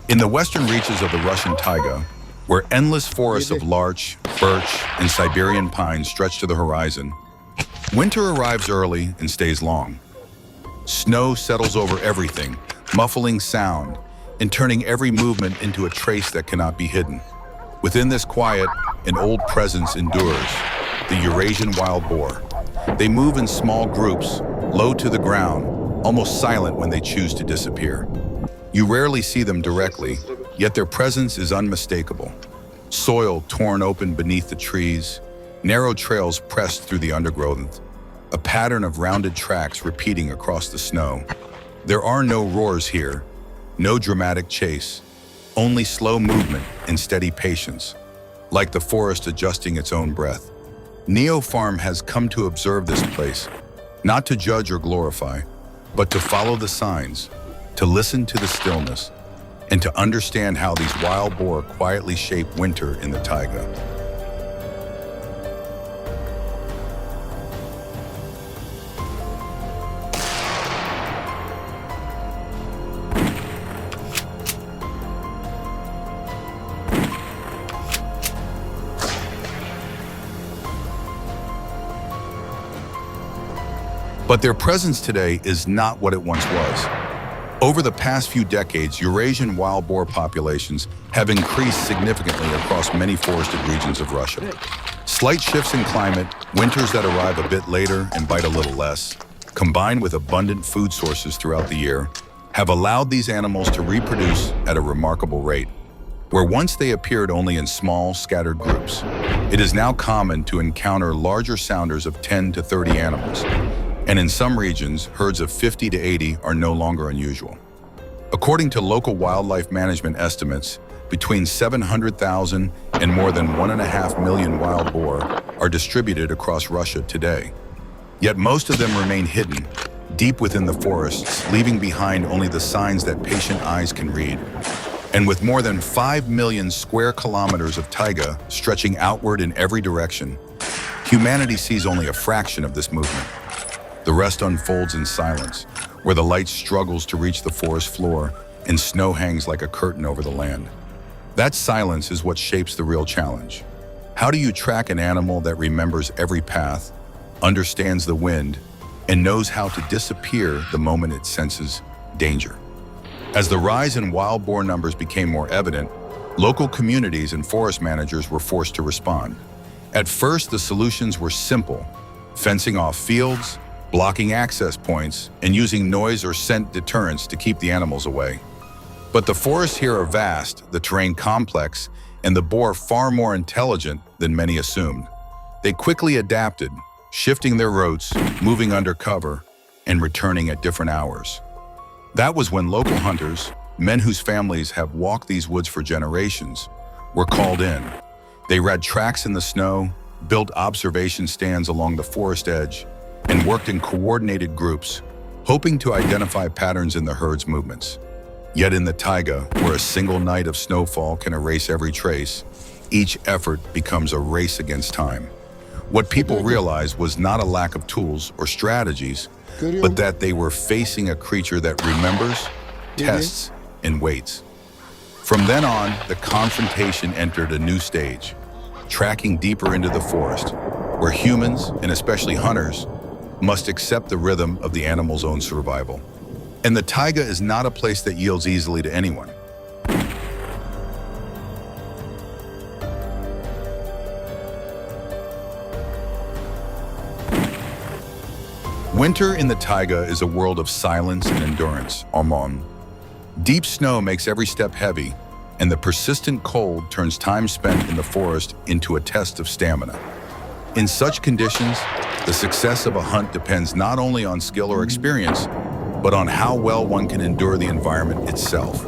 In the western reaches of the Russian taiga, where endless forests of larch, birch, and Siberian pine stretch to the horizon, winter arrives early and stays long. Snow settles over everything, muffling sound and turning every movement into a trace that cannot be hidden. Within this quiet, an old presence endures, the Eurasian wild boar. They move in small groups, low to the ground, almost silent when they choose to disappear. You rarely see them directly, yet their presence is unmistakable. Soil torn open beneath the trees, narrow trails pressed through the undergrowth, a pattern of rounded tracks repeating across the snow. There are no roars here, no dramatic chase, only slow movement and steady patience, like the forest adjusting its own breath. Neo Farm has come to observe this place, not to judge or glorify, but to follow the signs, to listen to the stillness, and to understand how these wild boar quietly shape winter in the taiga. But their presence today is not what it once was. Over the past few decades, Eurasian wild boar populations have increased significantly across many forested regions of Russia. Slight shifts in climate, winters that arrive a bit later and bite a little less, combined with abundant food sources throughout the year, have allowed these animals to reproduce at a remarkable rate. Where once they appeared only in small, scattered groups, it is now common to encounter larger sounders of 10 to 30 animals. And in some regions, herds of 50 to 80 are no longer unusual. According to local wildlife management estimates, between 700,000 and more than 1.5 million wild boar are distributed across Russia today. Yet most of them remain hidden, deep within the forests, leaving behind only the signs that patient eyes can read. And with more than 5 million square kilometers of taiga stretching outward in every direction, humanity sees only a fraction of this movement. The rest unfolds in silence, where the light struggles to reach the forest floor and snow hangs like a curtain over the land. That silence is what shapes the real challenge. How do you track an animal that remembers every path, understands the wind, and knows how to disappear the moment it senses danger? As the rise in wild boar numbers became more evident, local communities and forest managers were forced to respond. At first, the solutions were simple: fencing off fields, blocking access points, and using noise or scent deterrents to keep the animals away. But the forests here are vast, the terrain complex, and the boar far more intelligent than many assumed. They quickly adapted, shifting their routes, moving under cover, and returning at different hours. That was when local hunters, men whose families have walked these woods for generations, were called in. They read tracks in the snow, built observation stands along the forest edge, and worked in coordinated groups, hoping to identify patterns in the herd's movements. Yet in the taiga, where a single night of snowfall can erase every trace, each effort becomes a race against time. What people realized was not a lack of tools or strategies, but that they were facing a creature that remembers, tests, and waits. From then on, the confrontation entered a new stage, tracking deeper into the forest, where humans, and especially hunters, must accept the rhythm of the animal's own survival. And the taiga is not a place that yields easily to anyone. Winter in the taiga is a world of silence and endurance, Armand. Deep snow makes every step heavy, and the persistent cold turns time spent in the forest into a test of stamina. In such conditions, the success of a hunt depends not only on skill or experience, but on how well one can endure the environment itself.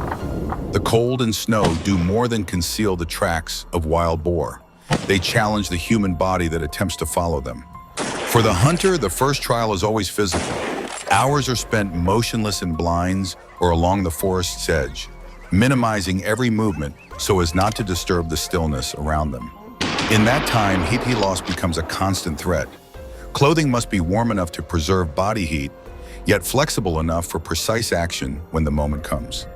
The cold and snow do more than conceal the tracks of wild boar. They challenge the human body that attempts to follow them. For the hunter, the first trial is always physical. Hours are spent motionless in blinds or along the forest's edge, minimizing every movement so as not to disturb the stillness around them. In that time, heat loss becomes a constant threat. Clothing must be warm enough to preserve body heat, yet flexible enough for precise action when the moment comes.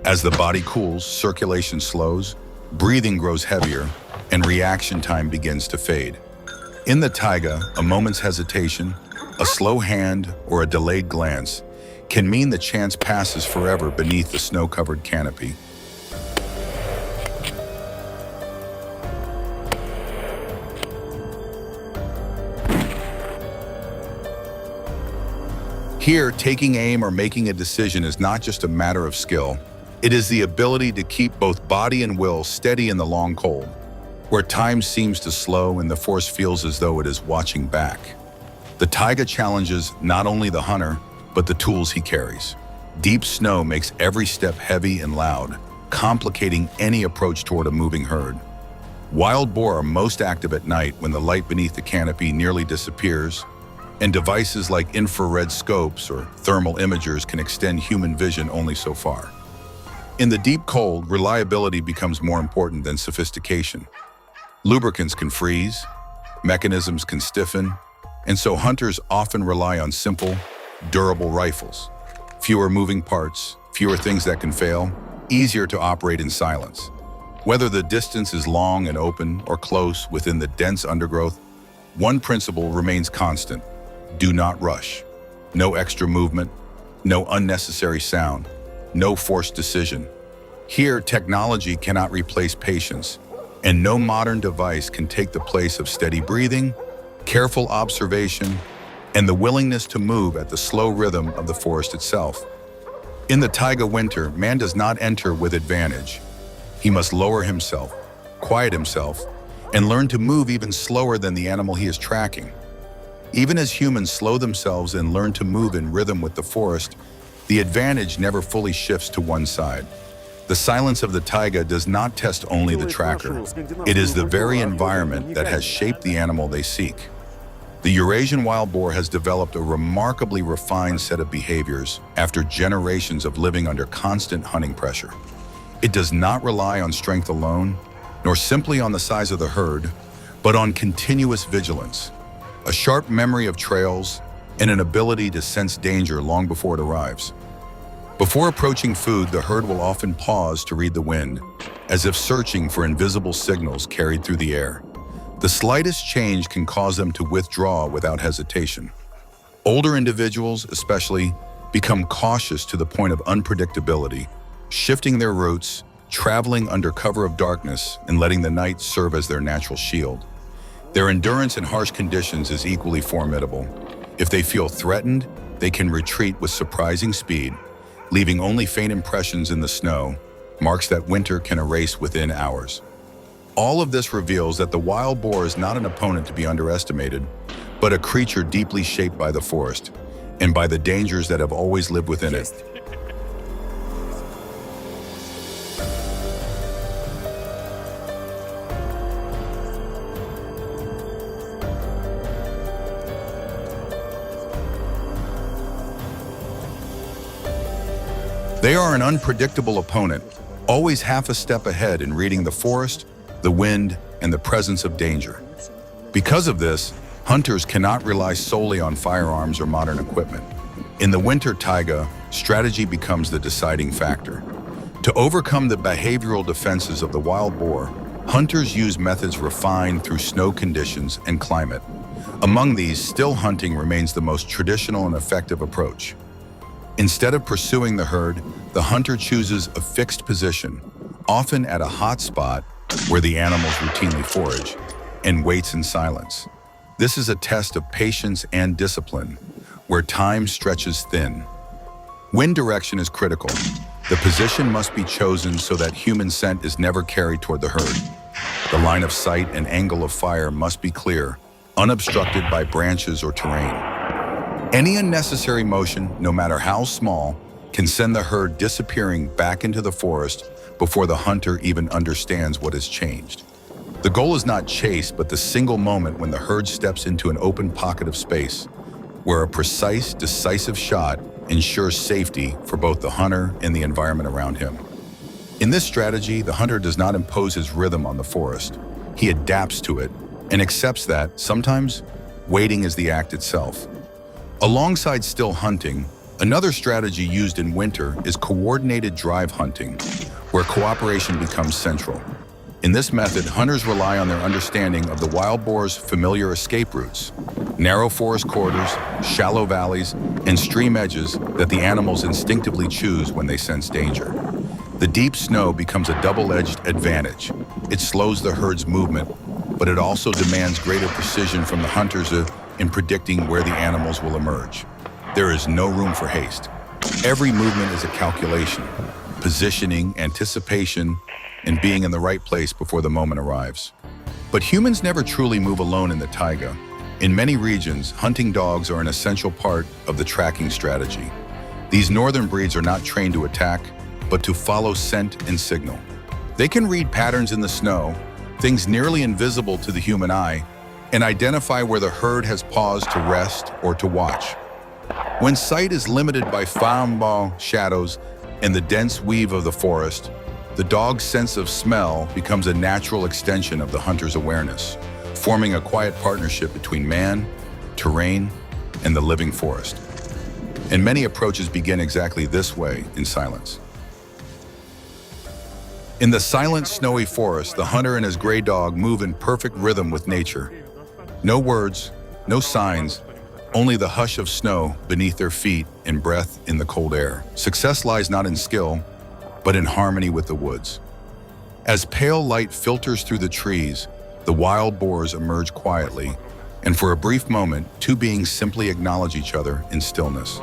As the body cools, circulation slows, breathing grows heavier, and reaction time begins to fade. In the taiga, a moment's hesitation, a slow hand, or a delayed glance can mean the chance passes forever beneath the snow-covered canopy. Here, taking aim or making a decision is not just a matter of skill. It is the ability to keep both body and will steady in the long cold, where time seems to slow and the force feels as though it is watching back. The taiga challenges not only the hunter, but the tools he carries. Deep snow makes every step heavy and loud, complicating any approach toward a moving herd. Wild boar are most active at night when the light beneath the canopy nearly disappears, and devices like infrared scopes or thermal imagers can extend human vision only so far. In the deep cold, reliability becomes more important than sophistication. Lubricants can freeze, mechanisms can stiffen, and so hunters often rely on simple, durable rifles. Fewer moving parts, fewer things that can fail, easier to operate in silence. Whether the distance is long and open or close within the dense undergrowth, one principle remains constant: do not rush. No extra movement, no unnecessary sound, no forced decision. Here, technology cannot replace patience, and no modern device can take the place of steady breathing, careful observation, and the willingness to move at the slow rhythm of the forest itself. In the taiga winter, man does not enter with advantage. He must lower himself, quiet himself, and learn to move even slower than the animal he is tracking. Even as humans slow themselves and learn to move in rhythm with the forest, the advantage never fully shifts to one side. The silence of the taiga does not test only the tracker. It is the very environment that has shaped the animal they seek. The Eurasian wild boar has developed a remarkably refined set of behaviors after generations of living under constant hunting pressure. It does not rely on strength alone, nor simply on the size of the herd, but on continuous vigilance, a sharp memory of trails, and an ability to sense danger long before it arrives. Before approaching food, the herd will often pause to read the wind, as if searching for invisible signals carried through the air. The slightest change can cause them to withdraw without hesitation. Older individuals, especially, become cautious to the point of unpredictability, shifting their routes, traveling under cover of darkness, and letting the night serve as their natural shield. Their endurance in harsh conditions is equally formidable. If they feel threatened, they can retreat with surprising speed, leaving only faint impressions in the snow, marks that winter can erase within hours. All of this reveals that the wild boar is not an opponent to be underestimated, but a creature deeply shaped by the forest and by the dangers that have always lived within it. They are an unpredictable opponent, always half a step ahead in reading the forest, the wind, and the presence of danger. Because of this, hunters cannot rely solely on firearms or modern equipment. In the winter taiga, strategy becomes the deciding factor. To overcome the behavioral defenses of the wild boar, hunters use methods refined through snow conditions and climate. Among these, still hunting remains the most traditional and effective approach. Instead of pursuing the herd, the hunter chooses a fixed position, often at a hot spot where the animals routinely forage, and waits in silence. This is a test of patience and discipline, where time stretches thin. Wind direction is critical. The position must be chosen so that human scent is never carried toward the herd. The line of sight and angle of fire must be clear, unobstructed by branches or terrain. Any unnecessary motion, no matter how small, can send the herd disappearing back into the forest before the hunter even understands what has changed. The goal is not chase, but the single moment when the herd steps into an open pocket of space, where a precise, decisive shot ensures safety for both the hunter and the environment around him. In this strategy, the hunter does not impose his rhythm on the forest. He adapts to it and accepts that, sometimes, waiting is the act itself. Alongside still hunting, Another strategy used in winter is coordinated drive hunting, where cooperation becomes central. In this method, hunters rely on their understanding of the wild boar's familiar escape routes, narrow forest corridors, shallow valleys, and stream edges that the animals instinctively choose when they sense danger. The deep snow becomes a double-edged advantage. It slows the herd's movement, but it also demands greater precision from the hunters in predicting where the animals will emerge. There is no room for haste. Every movement is a calculation, positioning, anticipation, and being in the right place before the moment arrives. But humans never truly move alone in the taiga. In many regions, hunting dogs are an essential part of the tracking strategy. These northern breeds are not trained to attack, but to follow scent and signal. They can read patterns in the snow, things nearly invisible to the human eye, and identify where the herd has paused to rest or to watch. When sight is limited by farmlands shadows and the dense weave of the forest, the dog's sense of smell becomes a natural extension of the hunter's awareness, forming a quiet partnership between man, terrain, and the living forest. And many approaches begin exactly this way, in silence. In the silent, snowy forest, the hunter and his gray dog move in perfect rhythm with nature. No words, no signs, only the hush of snow beneath their feet and breath in the cold air. Success lies not in skill, but in harmony with the woods. As pale light filters through the trees, the wild boars emerge quietly, and for a brief moment, two beings simply acknowledge each other in stillness.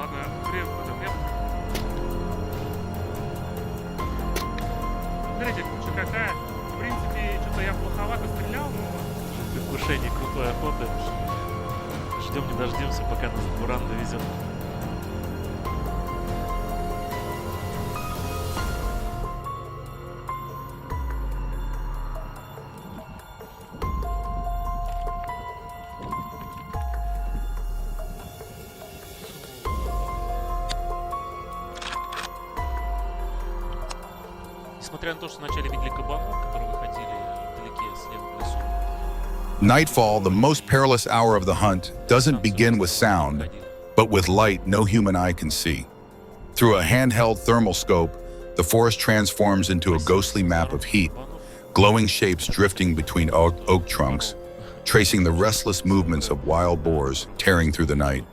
Ждем не дождемся, пока нас буран довезет. Несмотря на то, что вначале видели кабанов, которые выходили вдалеке слева в лесу. Nightfall, the most perilous hour of the hunt, doesn't begin with sound, but with light no human eye can see. Through a handheld thermal scope, the forest transforms into a ghostly map of heat, glowing shapes drifting between oak trunks, tracing the restless movements of wild boars tearing through the night.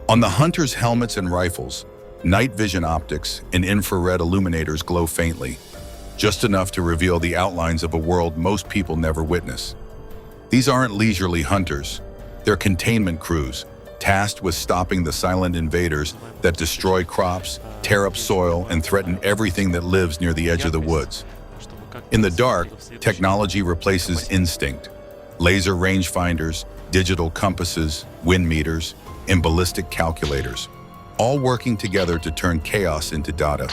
On the hunters' helmets and rifles, night vision optics and infrared illuminators glow faintly, just enough to reveal the outlines of a world most people never witness. These aren't leisurely hunters, they're containment crews, tasked with stopping the silent invaders that destroy crops, tear up soil, and threaten everything that lives near the edge of the woods. In the dark, technology replaces instinct. Laser rangefinders, digital compasses, wind meters, and ballistic calculators, all working together to turn chaos into data.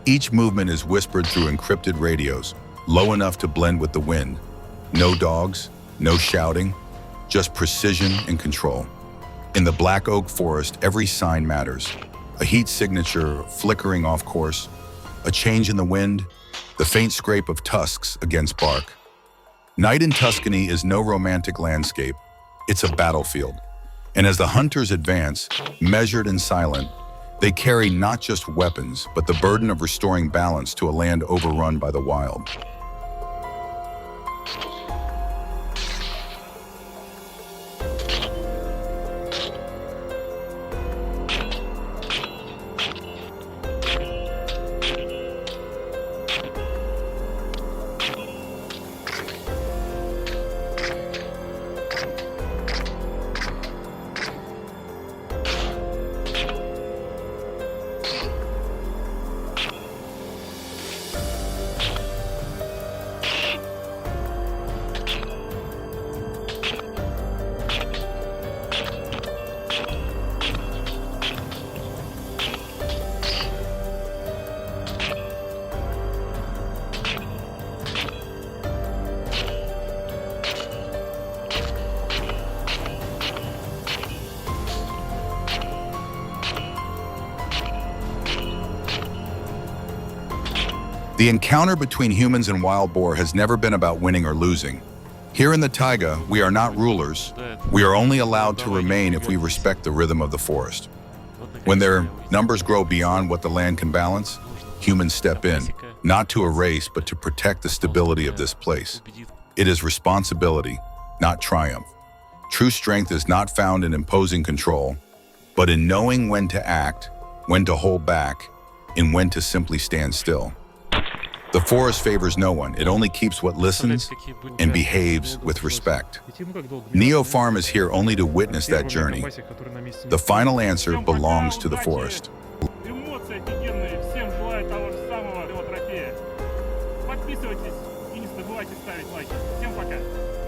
Each movement is whispered through encrypted radios, low enough to blend with the wind. No dogs, no shouting, just precision and control. In the black oak forest, every sign matters. A heat signature flickering off course, a change in the wind, the faint scrape of tusks against bark. Night in Tuscany is no romantic landscape, it's a battlefield. And as the hunters advance, measured and silent, they carry not just weapons, but the burden of restoring balance to a land overrun by the wild. The encounter between humans and wild boar has never been about winning or losing. Here in the taiga, we are not rulers. We are only allowed to remain if we respect the rhythm of the forest. When their numbers grow beyond what the land can balance, humans step in, not to erase, but to protect the stability of this place. It is responsibility, not triumph. True strength is not found in imposing control, but in knowing when to act, when to hold back, and when to simply stand still. The forest favors no one. It only keeps what listens and behaves with respect. Neo Farm is here only to witness that journey. The final answer belongs to the forest. Эмоции офигенные. Всем желаю того же самого трофея. Подписывайтесь и не забывайте ставить лайки. Всем пока.